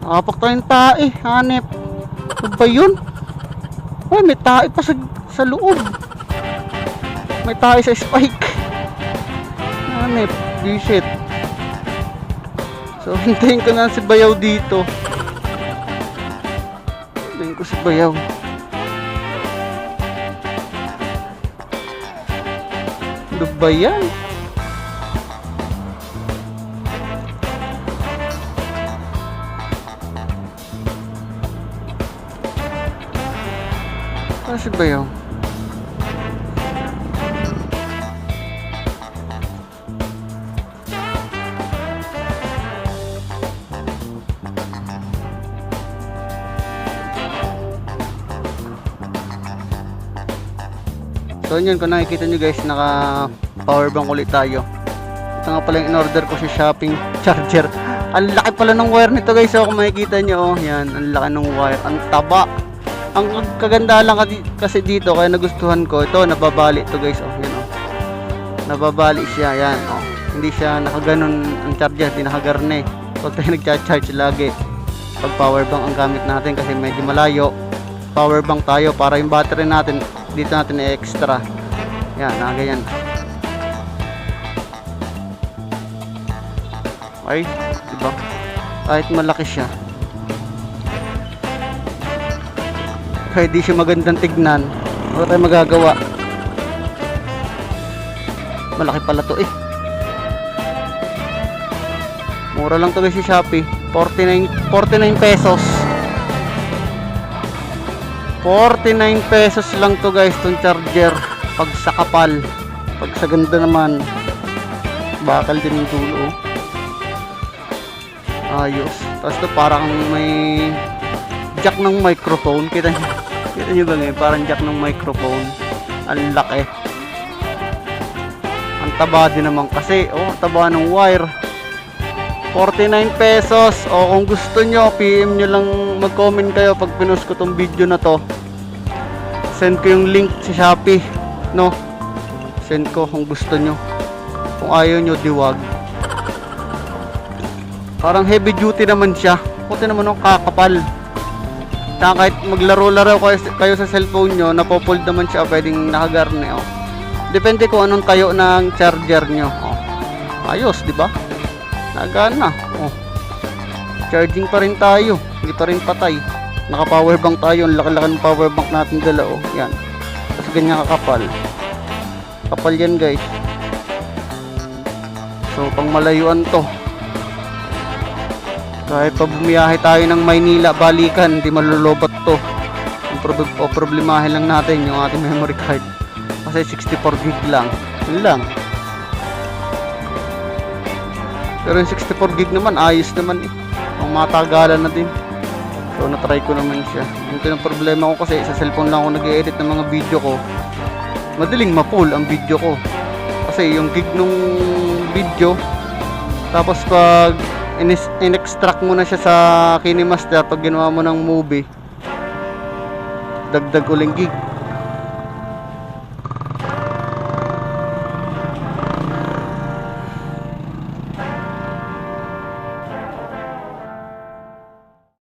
Apak tayong tae, hanep. Ano ba yun? Ay, may tae pa sa loob. May tae sa spike. Hanep, shit. So, hintayin ko na si Bayaw dito. Hintayin ko si Bayaw. Ano ba yan? Ano si Bayaw? So yun, kung nakikita nyo guys, naka powerbank ulit tayo. Ito nga pala yung in-order ko sa shopping charger. Ang laki pala ng wire nito guys. So kung makikita nyo, oh, yan, ang laki ng wire. Ang taba. Ang kaganda lang kasi dito, kaya nagustuhan ko. Ito, nababali ito guys. Oh, yan, oh. Nababali siya, yan. Oh. Hindi siya nakaganon ang charger, hindi nakagarne. Huwag tayo nagcha-charge lagi pag powerbank ang gamit natin kasi medyo malayo. Powerbank tayo para yung battery natin dito natin extra. Yan, ganyan. Ay, diba? Kahit malaki siya, kahit di siya magandang tignan, wala tayong magagawa. Malaki pala to eh. Mura lang to guys si Shopee. 49 pesos. 49 pesos lang to guys, tong charger. Pag sa kapal, pag sa ganda naman, bakal din yung dulo. Ayos. Tapos to parang may jack ng microphone. Kita nyo ba ngayon? Parang jack ng microphone. Ang laki. Ang taba din naman kasi. Oh, ang taba ng wire. 49 pesos. O kung gusto nyo, PM nyo lang, mag-comment kayo pag pinost ko tong video na to. Send ko yung link sa Shopee, no? Send ko kung gusto nyo. Kung ayaw nyo, diwag. Parang heavy duty naman siya. Puti naman ang kakapal. Kahit maglaro-laro kayo sa cellphone nyo, napopold naman siya, pwedeng nakagarne. Oh. Depende kung anong tayo ng charger nyo. Oh. Ayos, di ba? Nagana. Oh. Charging pa rin tayo. Hindi pa rin patay. Naka-powerbank tayo. Ang laki-laki ng powerbank natin dala. Oh. Yan. Tapos ganyan kakapal. Kapal yan guys. So, pang malayuan to. Kahit pa bumiyahe tayo ng Maynila, balikan, hindi malulobot to. Ang problemahin lang natin yung ating memory card. Kasi 64 gig lang. Yun lang. Pero yung 64 gig naman, ayos naman eh. Ang matagalan na din. So, natry ko naman siya. Yung problema ko kasi, sa cellphone lang ako nag-edit ng mga video ko. Madaling ma-pull ang video ko. Kasi yung gig nung video, tapos pag in-extract mo na siya sa KineMaster, pag ginawa mo ng movie, dagdag uling gig.